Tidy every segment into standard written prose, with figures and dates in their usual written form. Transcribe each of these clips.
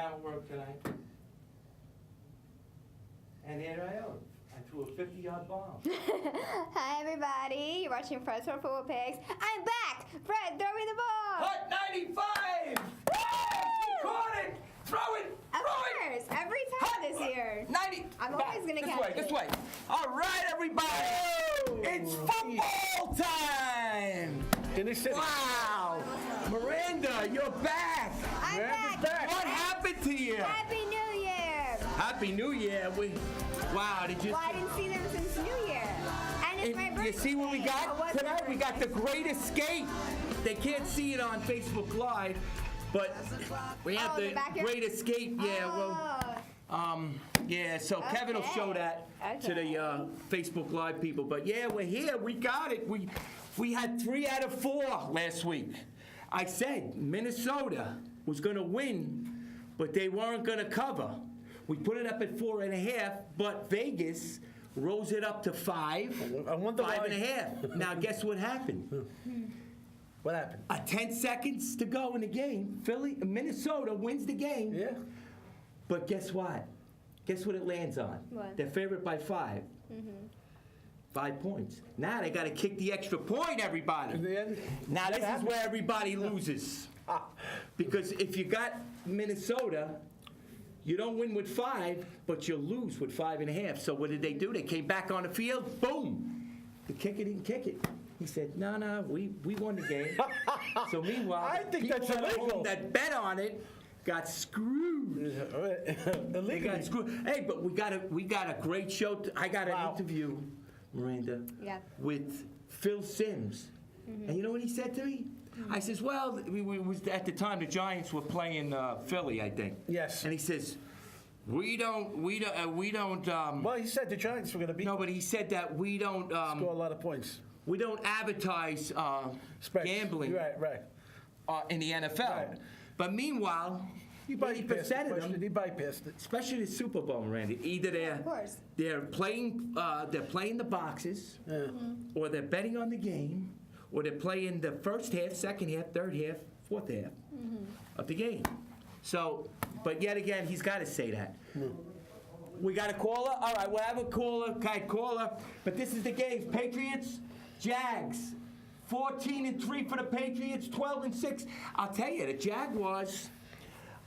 camera work tonight. And there I am. I threw a 50-yard bomb. Hi, everybody. You're watching Fred's Report with Pigs. I'm back. Fred, throw me the ball. Hut 95! She caught it! Throw it! Of course. Every time this year. 90. I'm always going to catch it. This way. All right, everybody. It's football time. Wow. Miranda, you're back. I'm back. What happened to you? Happy New Year. Happy New Year. Wow, did you? Well, I didn't see them since New Year. And it's my birthday. You see what we got tonight? We got the Great Escape. They can't see it on Facebook Live, but we have the Great Escape. Yeah, well, yeah. So Kevin will show that to the Facebook Live people. But yeah, we're here. We got it. We had 3 out of 4 last week. I said Minnesota was going to win, but they weren't going to cover. We put it up at 4.5, but Vegas rose it up to 5. I wonder 5.5. Now, guess what happened? What happened? 10 seconds to go in the game. Minnesota wins the game. Yeah. But guess what? Guess what it lands on? What? They're favored by 5. 5 points. Now they got to kick the extra point, everybody. Now this is where everybody loses. Because if you got Minnesota, you don't win with 5, but you lose with 5.5. So what did they do? They came back on the field. Boom! The kicker didn't kick it. He said, no, we won the game. So meanwhile, I think people that's illegal. that bet on it got screwed. They got screwed. Hey, but we got a great show. I got an interview, Miranda, with Phil Simms. And you know what he said to me? I says, well, we was at the time the Giants were playing Philly, I think. Yes. And he says, we don't. Well, he said the Giants were going to beat. No, but he said that we don't score a lot of points. We don't advertise gambling. Right. In the NFL. Right. But meanwhile, He 80% of them, He bypassed it. especially the Super Bowl, Randy, either they're playing the boxes, or they're betting on the game, or they're playing the first half, second half, third half, fourth half of the game. So, but yet again, he's got to say that. We got a caller? All right, we'll have a caller. But this is the games. Patriots, Jags. 14-3 for the Patriots, 12-6. I'll tell you, the Jaguars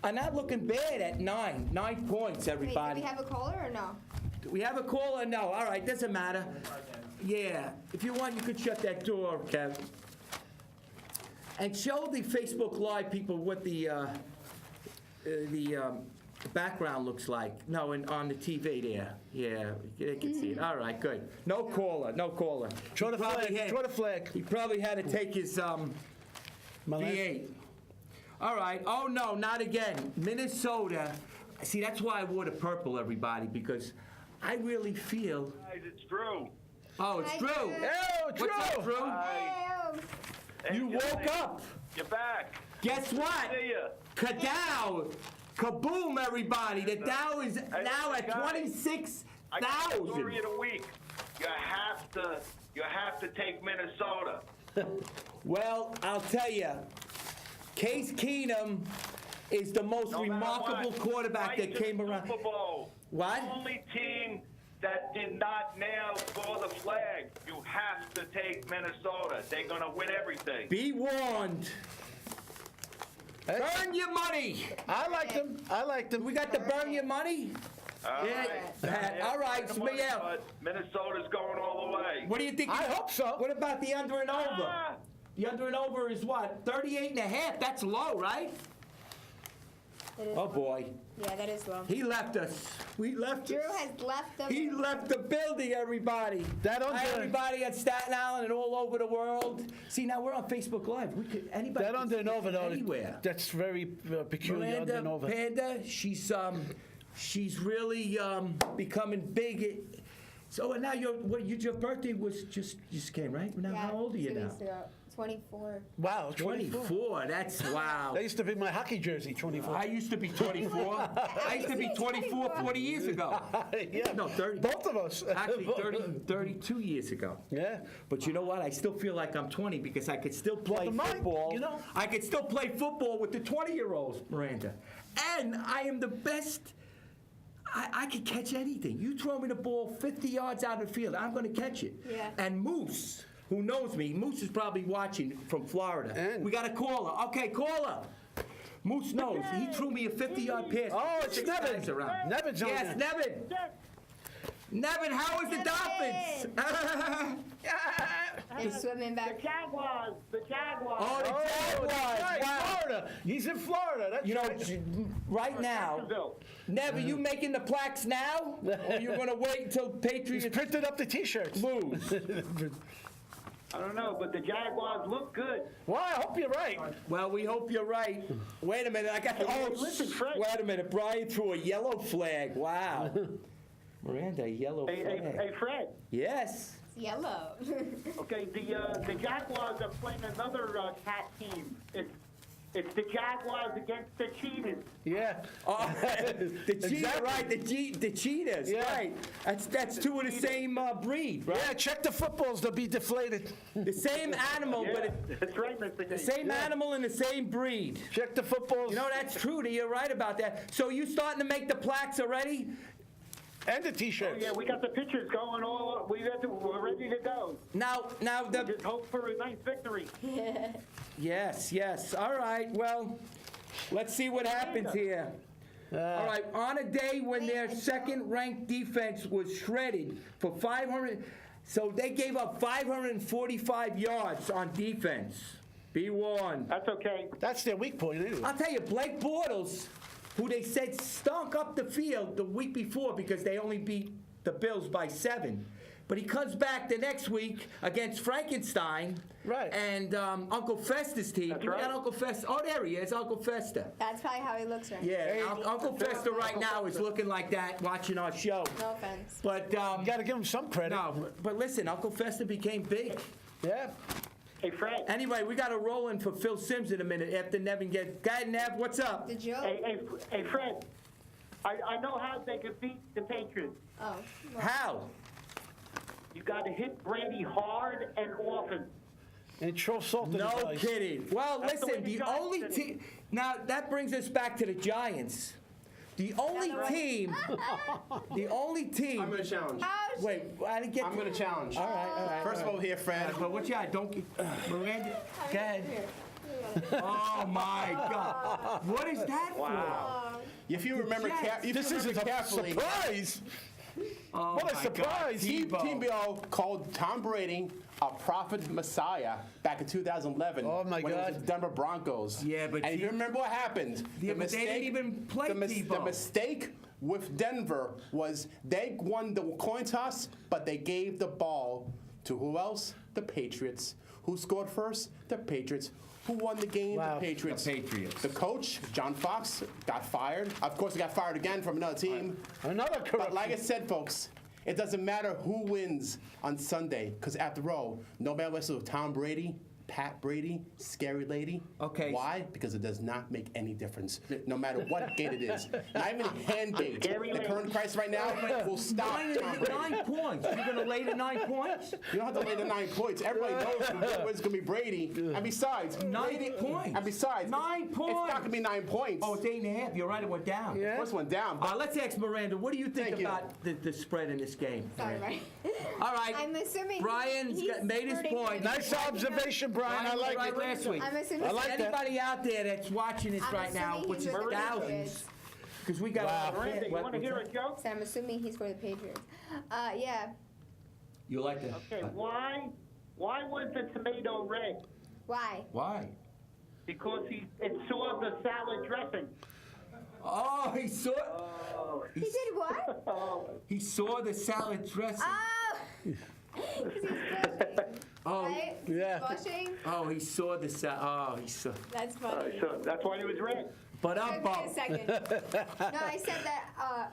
are not looking bad at 9 points, everybody. Wait, do we have a caller or no? Do we have a caller? No. All right, doesn't matter. Yeah, if you want, you could shut that door, Kev. And show the Facebook Live people what the background looks like. No, on the TV there. Yeah, they can see it. All right, good. No caller. Throw the flag. He probably had to take his V8. All right. Oh, no, not again. Minnesota. See, that's why I wore the purple, everybody, because I really feel... Guys, it's Drew. Oh, it's Drew. Oh, Drew. What's up, Drew? Hey, You woke up. You're back. Guess what? See ya. Kadow. Kaboom, everybody. The Dow is now at 26,000. I got the story of the week. You have to take Minnesota. Well, I'll tell you, Case Keenum is the most remarkable quarterback that came around. Super Bowl. What? The only team that did not nail for the flag. You have to take Minnesota. They're going to win everything. Be warned. Burn your money. I like them. We got the burn your money. All right. So, yeah. But Minnesota's going all the way. What do you think? I hope so. What about the under and over? The under and over is what? 38.5. That's low, right? Oh boy. Yeah, that is low. He left us. We left. Drew has left the. He left the building, everybody. Everybody at Staten Island and all over the world. See, now we're on Facebook Live. We could anybody. That under and over, though. Anywhere. That's very peculiar. Under and over. Panda, she's really becoming big. So now your birthday was just came, right? Now how old are you 2 now? weeks ago. 24. Wow, 24. 24. That's wow. That used to be my hockey jersey, 24. I used to be 24. I used to be 24 40 years ago. Yeah. No, 30. Both of us. Actually, 32 years ago. Yeah. But you know what? I still feel like I'm 20 because I could still play the mind, football. you know. I could still play football with the 20-year-olds, Miranda. And I am the best. I could catch anything. You throw me the ball 50 yards out of the field, I'm going to catch it. Yeah. And Moose, who knows me, Moose is probably watching from Florida. And- We got a caller. Okay, caller. Moose knows. He threw me a 50-yard pass. Oh, it's 6 Nevin. times around. Nevin's on Yes, there. Nevin. Nevin, how is the Nevin. Dolphins? They're swimming The back. Jaguars. The Jaguars. Oh, the Oh, Jaguars. that's right, Wow. Florida. He's in Florida. That's You know, right. right now, Jacksonville. Never, you making the plaques now? Or you going to wait until He's Patriots printed up the T-shirts. lose? I don't know, but the Jaguars look good. Well, I hope you're right. Well, we hope you're right. Wait a minute, I got the... Hey, listen, Fred. Wait a minute, Brian threw a yellow flag. Wow. Miranda, a yellow Hey, flag. Fred. Yes. It's yellow. Okay, the Jaguars are playing another cat team. It's the Jaguars against the Cheetahs. Yeah. Oh, the cheetah, Exactly. right? The cheetahs, Yeah. right? That's two of the same breed, right? Yeah, check the footballs. They'll be deflated. The same animal, Yeah, but it, that's right, Mr. the Gates. same animal and the same breed. Check the footballs. You know, that's true. You're right about that. So you starting to make the plaques already? And the Oh, T-shirts. yeah, we got the pictures going all. We're ready to go. Now the Just hope for a nice victory. yes. All right. Well, let's see what happens here. All right. On a day when their second-ranked defense was shredded for 500, so they gave up 545 yards on defense. Be warned. That's okay. That's their weak point, anyway. I'll tell you, Blake Bortles, who they said stunk up the field the week before because they only beat the Bills by 7. But he comes back the next week against Frankenstein Right. and Uncle Festa's team. That's We got right. Uncle Festa. Oh, there he is, Uncle Festa. That's probably how he looks right Yeah, Uncle Festa right now is looking like that watching our show. now. No offense. But, You got to give him some credit. no, but listen, Uncle Festa became big. Yeah. Hey, Fred. Anyway, we got to roll in for Phil Simms in a minute after Nevin gets. Go ahead, Nev, what's up? The joke. Hey, Fred. I know how they could beat the Patriots. Oh. well, How? You got to hit Brady hard and often. And throw salt in No his eyes. kidding. Well, That's the way listen, the the Giants only did it. team. Now, that brings us back to the Giants. The only right. team. The only team. I'm going to challenge. How's Wait, I didn't get. I'm going to challenge. All right. First of all, here, Fred. But what you got? Don't get. Miranda, go ahead. Here. Oh, my God. What is that for? If you remember, Jets. if This you is remember a carefully, surprise. Oh, What a my surprise. God. Team Bill called Tom Brady a prophet messiah back in 2011 Oh, my when it God. was the Denver Broncos. Yeah, but and if see- you remember what happened, Yeah, but they didn't even play the Tebow. mistake with Denver was they won the coin toss, but they gave the ball to who else? The Patriots. Who scored first? The Patriots. Who won the game? Wow. The Patriots. The Patriots. The coach, John Fox, got fired. Of course, he got fired again from another team. Another But corruption. like I said, folks, it doesn't matter who wins on Sunday, because after all, no matter whether it's Tom Brady, Pat Brady, Scary Lady. Okay. Why? Because it does not make any difference, no matter what gate it is. Not even hand bait. Scary The Lady. current price right now will stop Tom Brady. 9 points. You're going to lay the 9 points? You don't have to lay the 9 points. Everybody knows it's going to be Brady. And besides, 9 Brady, points. And besides, 9 It's points. not going to be 9 points. Oh, it's 8.5. You're right. It went down. Yeah. First one down. Let's ask Miranda. What do you think Thank you. about the spread in this game? Sorry, right? All right. I'm assuming Brian's he's made his hurting point. me. Nice observation, Brian. I was like right it. last week. I'm assuming. I like that. Anybody out there that's watching this I'm right now, assuming which he's is with the thousands, Patriots. because we got Wow. a lot of Miranda, fans. you want to hear a joke? So I'm assuming he's for the Patriots. Yeah. You like that? Okay, why was the tomato red? Why? Why? Because it saw the salad dressing. Oh, he saw. He did what? Oh, He saw the salad dressing. Oh! 'Cause he's dressing. Oh, Right? Yeah. Yeah. Blushing? Oh, he saw the he saw. That's funny. So that's why he was red. But Give I'm me a bummed. second. No, I said that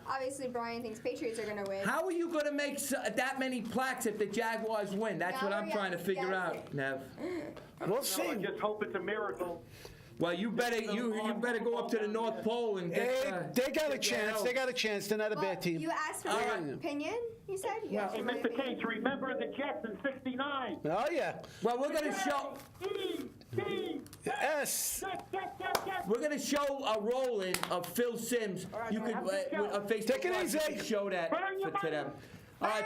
obviously Brian thinks Patriots are going to win. How are you going to make that many plaques if the Jaguars win? That's what I'm trying to figure out, Nev. We'll I see. just hope it's a miracle. Well, you better go up to the North Pole and get. They got a get chance. help. They got a chance. They're not a Well, bad team. you asked for All my right. opinion, you said? You asked Hey, for my Mr. opinion? Cage, remember the Jets in '69? Oh, yeah. Well, we're going to show. Yes. We're gonna show a roll-in of Phil Simms. You could on Facebook Take it Live, you easy. could show that to them. All right,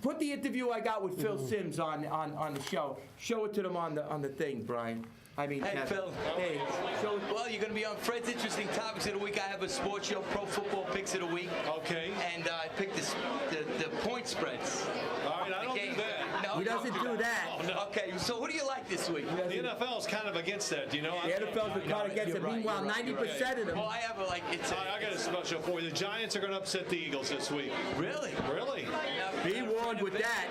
put the interview I got with Phil Simms on the show. Show it to them on the thing, Brian. I mean, Hey, Phil. Hey, show it. Well, you're going to be on Fred's Interesting Topics of the Week. I have a sports show, Pro Football Picks of the Week. Okay. And I picked the point spreads. All right, I don't do that. No, He doesn't do that. Okay, so who do you like this week? The NFL's kind of against that, you know? The NFL's been kind of against it. You're right, Meanwhile, you're right. 90% of them. Well, I have I got a special for you. The Giants are going to upset the Eagles this week. Really? Really? Be warned with that.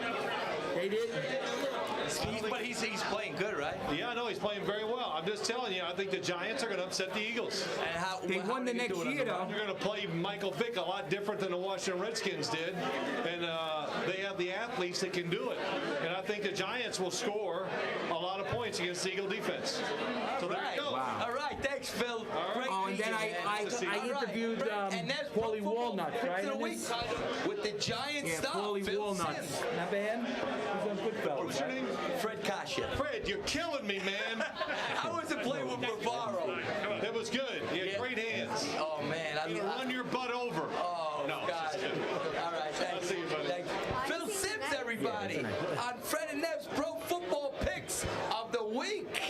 They didn't. But he's playing good, right? Yeah, no, he's playing very well. I'm just telling you, I think the Giants are going to upset the Eagles. And how, They how won are the you next doing year, on the though. road? You're going to play Michael Vick a lot different than the Washington Redskins did, and they have the athletes that can do it. And I think the Giants will score a lot of points against the Eagle defense. So there you go. Wow. All right, thanks, Phil. Great Oh, and then meeting you, man. I interviewed And that's Pro Paulie Football Walnuts, Picks right? of the in Week this? with the Giants Yeah, stuff. Paulie Phil Walnuts. Simms. Remember him? He's on Goodfellas. What's your name? Fred Coscia. Fred, you're killing me, man. How was it playing with Bavaro? That was good. You had great hands. Oh, man. You run your butt over. Oh, No, God. just kidding. All right, thanks. see you, buddy. Thanks. Phil Simms, everybody, on Fred and Nev's Pro Football Picks of the Week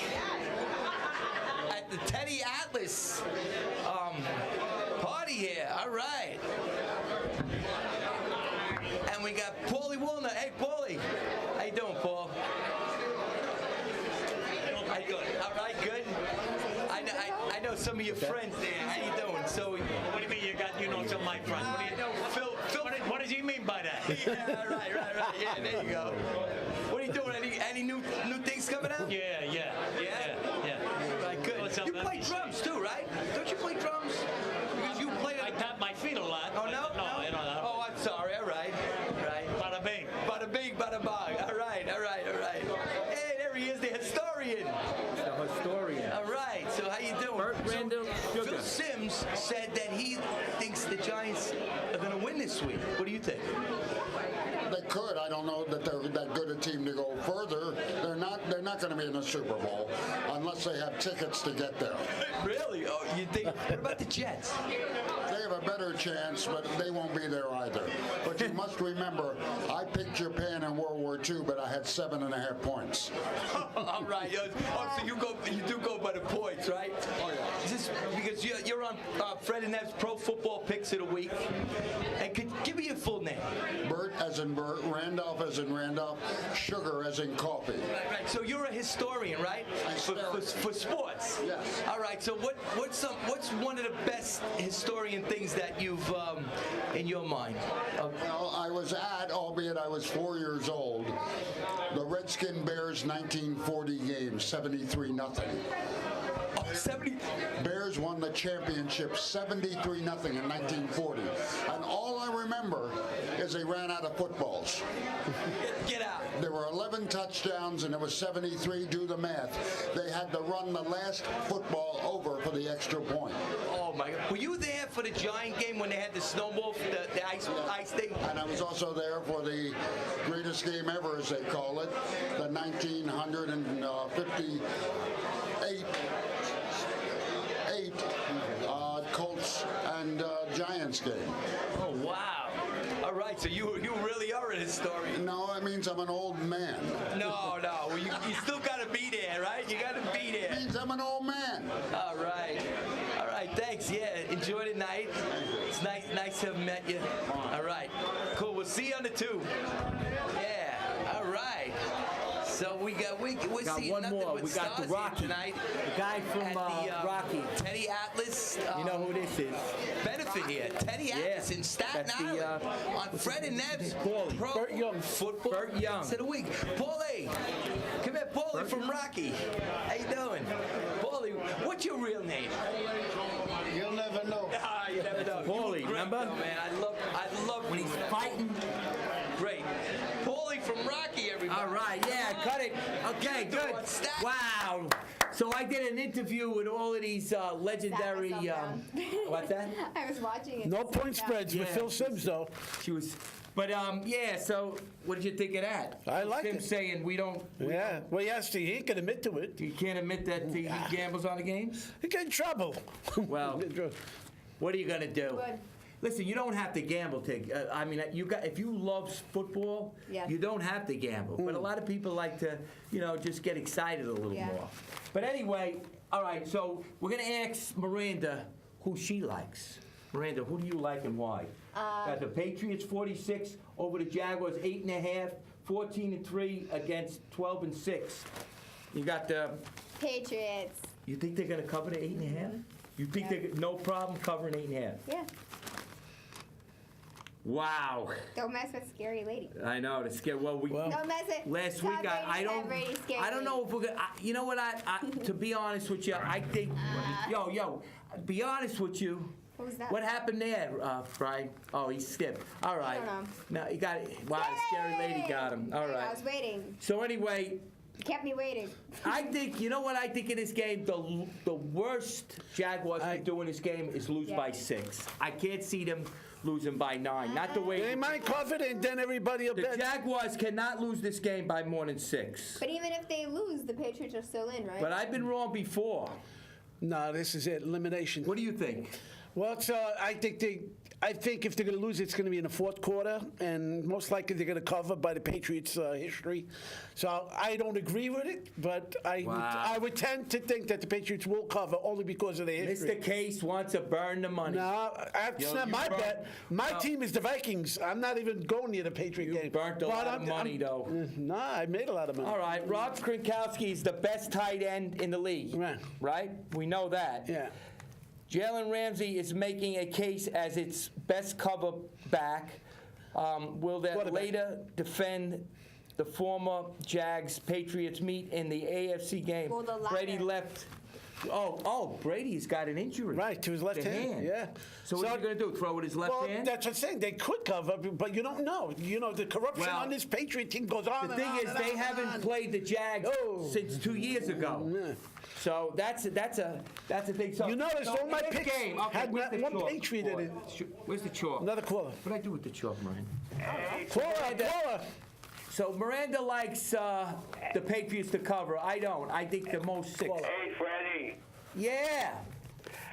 at the Teddy Atlas party here. All right. And we got Paulie Walnut. Hey, Paulie. How you doing, Paul? How you doing? All right, good. I know some of your friends there. How you doing? So, What do you mean you know some of my friends? I know Phil. What does he mean by that? Yeah, right. Yeah, there you go. What are you doing? Any new things coming out? Yeah. Right, good. What's up, You man? play drums too, right? Don't you play drums? Because you played. I tap my feet a lot. Oh no. No, I don't know. Oh, I'm sorry. All right. Bada bing. Bada bing, bada bong. All right. Hey, there he is, the historian. The historian. All right. So how you doing? Burt Randall Phil Sugar. Simms said that he thinks the Giants are going to win this week. What do you think? They could. I don't know that they're that good a team to go further. They're not going to be in the Super Bowl unless they have tickets to get there. Really? Oh, you think? What about the Jets? They have a better chance, but they won't be there either. But you must remember, I picked Japan in World War II, but I had 7.5 points. All right. Oh, so you do go by the points, right? Oh yeah. Is this because you're on Fred and Nev's Pro Football Picks of the Week? And could give me your full name. Bert as in Bert, Randolph as in Randolph, Sugar as in coffee. Right. So you're a historian, right? For sports. Yes. All right. So what's one of the best historian things that you've in your mind? Well, I was at, albeit I was 4 years old, the Redskin Bears 1940 game, 73-0. Oh, 70. Bears won the championship 73-0 in 1940. And all I remember is they ran out of footballs. Get out. There were 11 touchdowns and it was 73. Do the math. They had to run the last football over for the extra point. Oh my God. Were you there for the Giant game when they had the snowball, the ice thing? And I was also there for the greatest game ever, as they call it, the 1958 Colts and Giants game. Oh wow. All right. So you really are a historian. No, that means I'm an old man. No. Well, you still got to be there, right? You got to be there. It means I'm an old man. All right. Thanks. Yeah. Enjoy the night. It's nice to have met you. All right. Cool. We'll see you on the tube. Yeah. All right. So we're seeing one nothing more. but We got the stars Rocky. here tonight. The guy from at the, Rocky. Teddy Atlas. You know who this is? Benefit here. Teddy Atlas in Staten That's the, Island on Fred and Nev's Paulie. Pro Burt Young. Football Burt Young. Picks of the Week. Paulie, come here, from Rocky. How you doing? Paulie, what's your real name? You'll never know. You never know. Paulie, remember? Though, man. I love When he's fighting. Great. Paulie from Rocky, everybody. All right, yeah, cut it. Okay, You good. doing, Staten? Wow. So I did an interview with all of these legendary. Sat myself down. What's that? I was watching it. No point spreads with Yeah. Phil Simms, though. She was. But yeah. So what did you think of that? I liked Him it. saying we don't. Yeah. Well, yes, he can admit to it. You can't admit that he gambles on the games. He get in trouble. Well, what are you gonna do? Good. Listen, you don't have to gamble. I mean, if you love football, Yes. you don't have to gamble. But a lot of people like to, just get excited a little Yeah. more. But anyway, all right. So we're gonna ask Miranda who she likes. Miranda, who do you like and why? Got the Patriots 46 over the Jaguars 8.5, 14-3 against 12-6. You got the. Patriots. You think they're gonna cover the 8.5? You think they're no problem covering 8.5? Yeah. Wow. Don't mess with scary lady. I know the scare. Well, Don't mess with. last Tom week I Brady, don't Tom Brady, scary I don't know if we're gonna. You know what? I to be honest with you, I think. Yo, be honest with you. What was that? What happened there, Brian? Oh, he skipped. All right. don't know. No, he got it. Wow, the scary lady got him. All I right. was waiting. So anyway, You kept me waiting. I think, you know what I think in this game? The worst Jaguars could do in this game is lose by 6. I can't see them losing by 9. Not the way. They might cover it, and then everybody will The bet. Jaguars cannot lose this game by more than 6. But even if they lose, the Patriots are still in, right? But I've been wrong before. No, this is it. Elimination. What do you think? Well, I think if they're going to lose, it's going to be in the fourth quarter, and most likely they're going to cover by the Patriots' history. So I don't agree with it, but I would tend to think that the Patriots will cover only because of their history. Mr. Case wants to burn the money. No, that's not my bet. My team is the Vikings. I'm not even going near the Patriot game. You burnt a lot of money, though. No, I made a lot of money. All right, Rob Gronkowski is the best tight end in the league. Right? We know that. Yeah. Jalen Ramsey is making a case as its best cover back. Will that later defend the former Jags Patriots meet in the AFC game? Well, the latter. Brady left. Oh, Brady's got an injury. Right, to his left The hand. Yeah. So what's he going to do? Throw with his left Well, hand? that's what I'm saying. They could cover, but you don't know. You know, the corruption Well, on this Patriot team goes on The and thing on is, and they on haven't and on. played the Jags since 2 years ago. Yeah. So that's a thing. So, You notice all my in this picks game, okay, had where's the one chalk? Patriot in it. Where's the chalk? Another caller. What did I do with the chalk, Miranda? Caller. So Miranda likes the Patriots to cover. I don't. I think the most 6. Hey, Freddie. Yeah.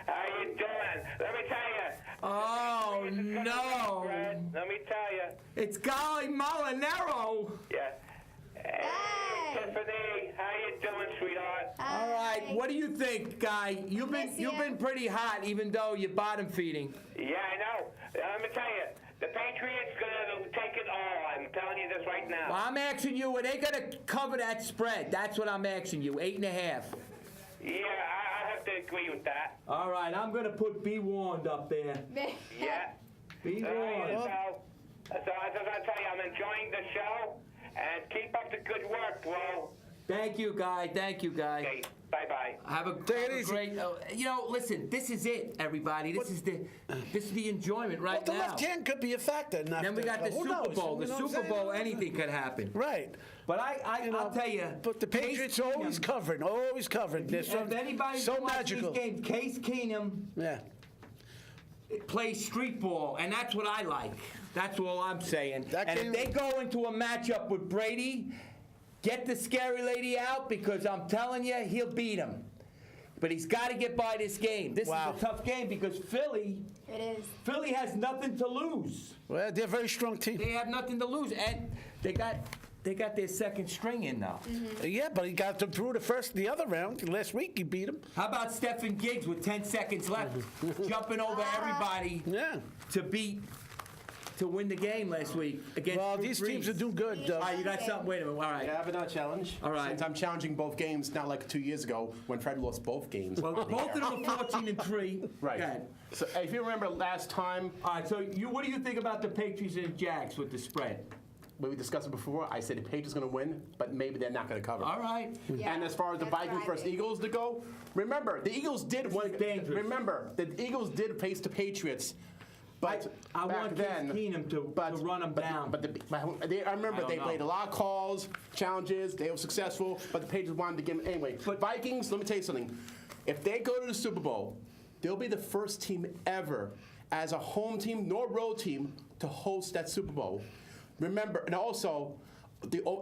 How you doing? Let me tell you. Oh, no. Fred, let me tell you. It's Golly Molinaro. Yeah. Hey. Tiffany, how you doing, sweetheart? All right. What do you think, guy? You've been pretty hot, even though you're bottom feeding. Yeah, I know. Let me tell you. The Patriots going to take it all. I'm telling you this right now. Well, I'm asking you, are they going to cover that spread? That's what I'm asking you, 8.5. Yeah, I have to agree with that. All right, I'm going to put Be Warned up there. Yeah. Be So, Warned. I just want to tell you, I'm enjoying the show, and keep up the good work, bro. Thank you, guy. Thank you, guy. Okay, bye-bye. Have a great. Listen. This is it, everybody. This is the enjoyment right But the now. left hand could be a factor. Then we got the Who Super knows? Bowl. The You know what Super I'm Bowl, saying? anything could happen. Right. But I'll tell you. But the Patriots are always covering. Always covering. They're If anybody's so watching magical. these games, Case Keenum Yeah. plays street ball, and that's what I like. That's all I'm saying. And if they go into a matchup with Brady, get the scary lady out, because I'm telling you, he'll beat him. But he's got to get by this game. This is a tough game because Philly has nothing to lose. Well, they're a very strong team. They have nothing to lose, and they got their second string in now. Yeah, but he got them through the other round. Last week he beat them. How about Stephen Giggs with 10 seconds left, jumping over everybody to win the game last week against Well, Drew these Brees. teams are doing good. All right, you got something? Wait a minute. All right. Yeah, I have another challenge. All right. Since I'm challenging both games, not like 2 years ago when Fred lost both games. Well, both of them are 14-3. Right. Go ahead. So if you remember last time. All right. So what do you think about the Patriots and Jags with the spread? when we discussed it before, I said the Patriots going to win, but maybe they're not going to cover. All right. Yeah, And as far as the that's what Vikings I versus think. Eagles to go, remember the Eagles did win. dangerous. Remember the Eagles did face the Patriots, but I back want then, Case Keenum to run them down. But I remember I they don't played a know. lot of calls, challenges. They were successful, but the Patriots wanted to give them anyway. But Vikings, let me tell you something. If they go to the Super Bowl, they'll be the first team ever, as a home team nor road team, to host that Super Bowl. Remember, and also,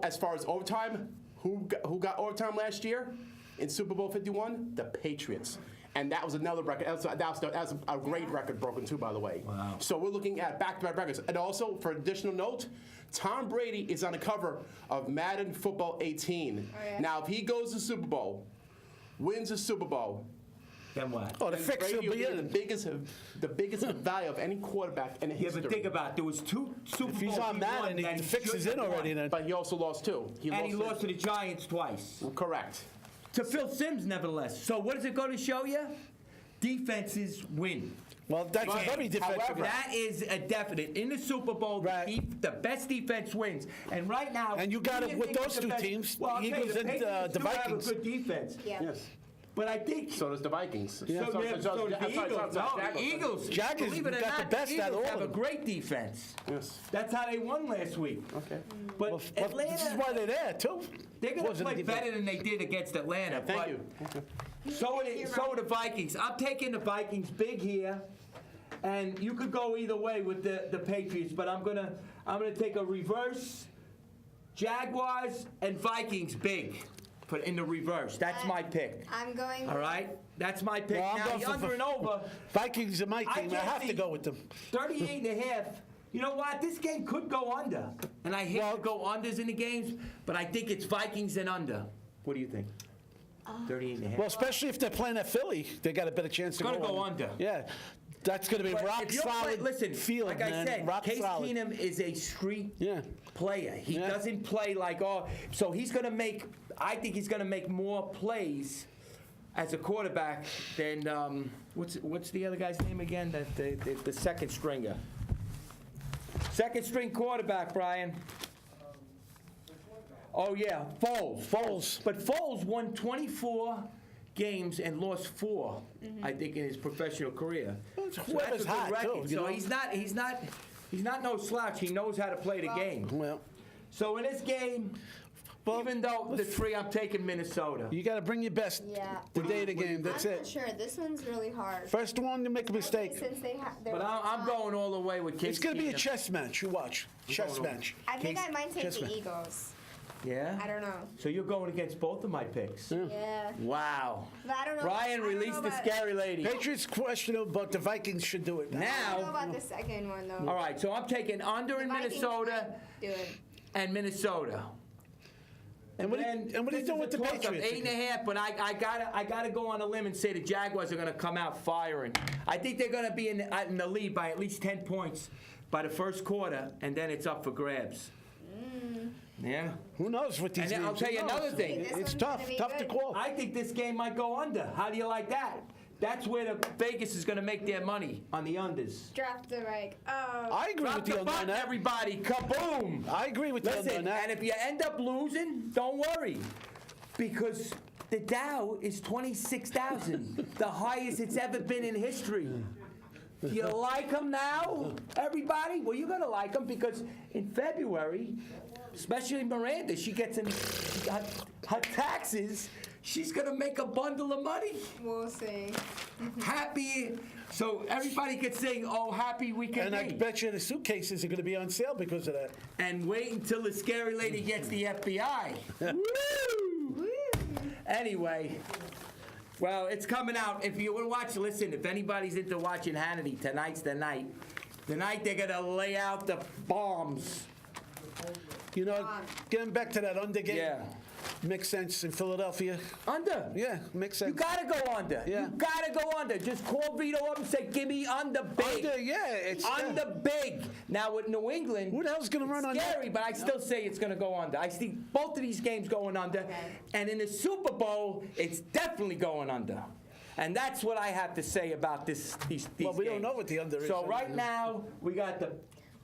as far as overtime, who got overtime last year in Super Bowl 51? The Patriots. And that was another record. That was a great record broken too, by the way. Wow. So we're looking at back-to-back records. And also, for additional note, Tom Brady is on the cover of Madden Football 18. Oh, yeah? Now, if he goes to the Super Bowl, wins the Super Bowl, Then what? Oh, the then fix will Brady will be be in. the biggest value of any quarterback in Yeah, history. but think about it. There was 2 Super Bowls. If he's on he Madden, won that the he fix is shouldn't in have already won. then. But he also lost two. And he lost to the Giants twice. Correct. To Phil Simms, nevertheless. So what does it go to show you? Defenses win. Well, that's Right. very defensive. However, That is a definite. In the Super Bowl, Right. the best defense wins. And right now... And you got who it do with think those is the two best? teams, Well, I'll tell you, Eagles and, Patriots the do have Vikings. a good defense. Yeah. Yes. But I think... So does the Vikings. So, yeah, so does the Eagles. No, the Eagles, Jaguars believe it or got the not, best the out of Eagles all have of a them. great defense. Yes. That's how they won last week. Okay. But Well, Atlanta, this is why they're there, too. they're going to Wasn't play the defense. better than they did against Atlanta. Thank but you. Okay. So are the Vikings. I'm taking the Vikings big here, and you could go either way with the Patriots, but I'm gonna take a reverse Jaguars and Vikings big. Put in the reverse. That's my pick. I'm going. All right, that's my pick. Well, I'm now going the for under and over. Vikings are my team. I can't have to see go with them. 38.5. You know what? This game could go under, and I hate to go unders in the games, but I think it's Vikings and under. What do you think? 38.5. Well, especially if they're playing at Philly, they got a better chance to It's gonna go under. Yeah, that's going to be But rock if you're solid listen, field, like man. I said, rock Case solid. Keenum is a street Yeah. player. He Yeah. doesn't play like all. So he's going to make. I think he's going to make more plays as a quarterback than what's the other guy's name again? The second stringer. Second string quarterback, Brian. Oh yeah, Foles. But Foles won 24 games and lost 4, I think, in his professional career. Well, So whoever's that's a good hot, record. too, you So know? he's not no slouch. He knows how to play the game. Well, So in this game, even though the 3, I'm taking Minnesota. you got to bring your best Yeah. the day of the game. That's I'm not it. sure. This one's really hard. First one to make a mistake. Since they have. But I'm going all the way with Case It's going to be a Keenum. chess match. You watch. Chess match. I think I might take chess the match. Eagles. Yeah? I don't know. So you're going against both of my picks. Yeah. Wow. But I don't know. Brian, I don't release know the about- scary lady. Patriots questionable, but the Vikings should do it. I don't know Now, about the second one though. all right, so I'm taking under in The Vikings Minnesota might do it. and Minnesota. And what are then you this doing is with a the toss-up, Patriots? 8.5, but I gotta go on a limb and say the Jaguars are gonna come out firing. I think they're gonna be in the lead by at least 10 points by the first quarter, and then it's up for grabs. Yeah. Who knows what these And then games? I'll tell you Who knows? another thing. This It's one's tough gonna be to good. call. I think this game might go under. How do you like that? That's where the Vegas is gonna make their money, on the unders. Drop the mic. Oh. I agree Drop with you the on button, that. everybody. Kaboom! I agree with you on Listen, that. and if you end up losing, don't worry, because the Dow is 26,000, the highest it's ever been in history. Do you like them now, everybody? Well, you're gonna like them because in February, especially Miranda, she gets in her taxes. She's gonna make a bundle of money. We'll see. Happy, so everybody could sing, "Oh, happy we can And I be." bet you the suitcases are going to be on sale because of that. And wait until the scary lady gets the FBI. Woo! Anyway, well, it's coming out. If you want to watch, listen, if anybody's into watching Hannity, tonight's the night. Tonight they're going to lay out the bombs. You know, getting back to that under game. Yeah. Makes sense in Philadelphia. Under. Yeah, makes sense. You got to go under. Yeah. You got to go under. Just call Vito up and say, give me under big. Under, yeah, it's Under big. Now with New England, Who the hell's going to run on that? scary, but I still say it's going to go under. I see both of these games going under. And in the Super Bowl, it's definitely going under. And that's what I have to say about these Well, we don't games. know what the under is. So right now, we got the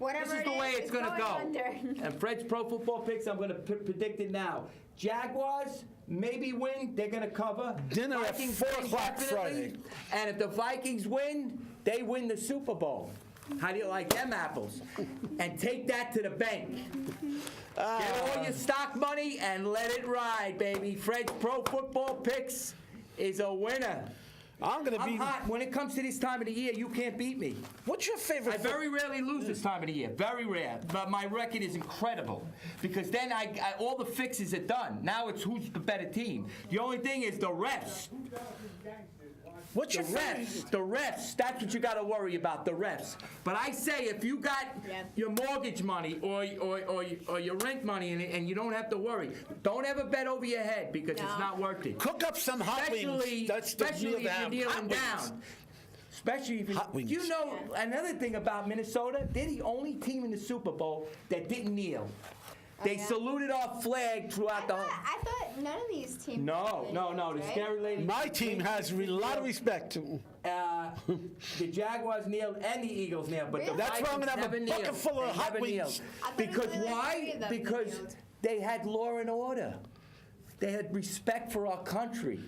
Whatever This is it the way is, it's going to going go. under. And Fred's Pro Football Picks, I'm going to predict it now. Jaguars maybe win. They're going to cover. Dinner at 4 win o'clock definitely. Friday. And if the Vikings win, they win the Super Bowl. How do you like them apples? And take that to the bank. Get all your stock money and let it ride, baby. Fred's Pro Football Picks is a winner. I'm hot. When it comes to this time of the year, you can't beat me. What's your favorite? I very rarely lose this time of the year. Very rare. But my record is incredible. Because then all the fixes are done. Now it's who's the better team. The only thing is the refs. What's your refs? The refs. That's what you got to worry about, the refs. But I say if you got your mortgage money or your rent money and you don't have to worry, don't ever bet over your head because it's not worth it. Cook up some hot wings. That's the Especially if you're kneeling down. Especially if you know another thing about Minnesota, they're the only team in the Super Bowl that didn't kneel. They saluted our flag throughout the whole. I thought none of these teams. No. The scary lady. My team has a lot of respect. The Jaguars kneeled and the Eagles kneeled, but the That's why I'm Vikings gonna have never a kneeled. bucket full of They hot never wings. kneeled. Because Why? Because they had law and order. They had respect for our country.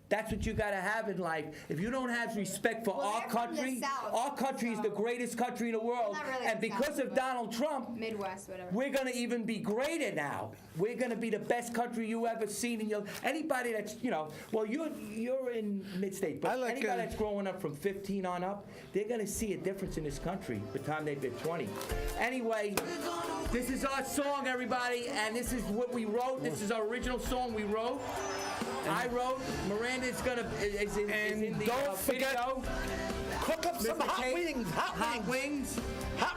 That's what you got to have in life. If you don't have respect for our country, our country is the greatest country in the world. Really and because of Donald Trump, Midwest, whatever. we're going to even be greater now. We're going to be the best country you ever seen in your. Anybody that's well, you're in mid-state, but anybody that's growing up from 15 on up, they're going to see a difference in this country by the time they've been 20. Anyway, this is our song, everybody, and this is what we wrote. This is our original song we wrote. I wrote. Miranda is in the don't forget, video. Cook up some hot wings. Hot wings.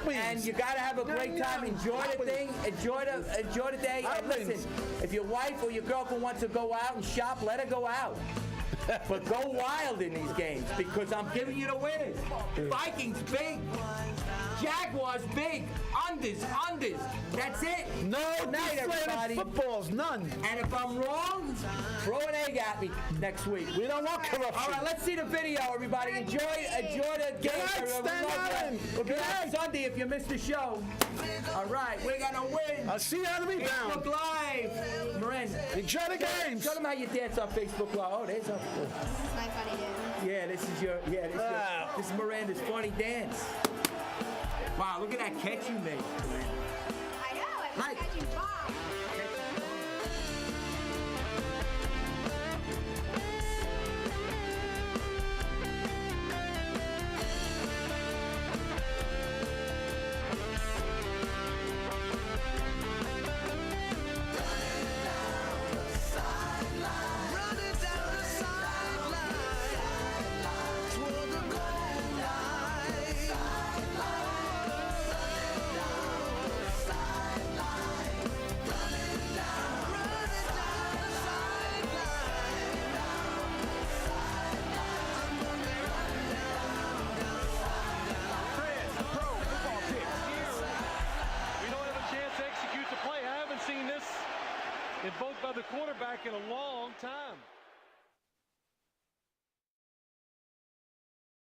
And you gotta have a great time. Enjoy the thing. Enjoy the day. And listen, if your wife or your girlfriend wants to go out and shop, let her go out. But go wild in these games because I'm giving you the winners. Vikings big. Jaguars big. Unders. That's it. No night, everybody. Footballs, none. And if I'm wrong, throw an egg at me next week. We don't want corruption. All right, let's see the video, everybody. Enjoy the game. We'll be back Sunday if you missed the show. All right, we're gonna win. I'll see you on the rebound. Facebook Live. Miranda. Enjoy the games. Show them how you dance on Facebook Live. Oh, there's a. This is my funny dance. Yeah, this is Miranda's funny dance. Wow, look at that catch you made. I know. I'm catching balls. Invoked by the quarterback in a long time.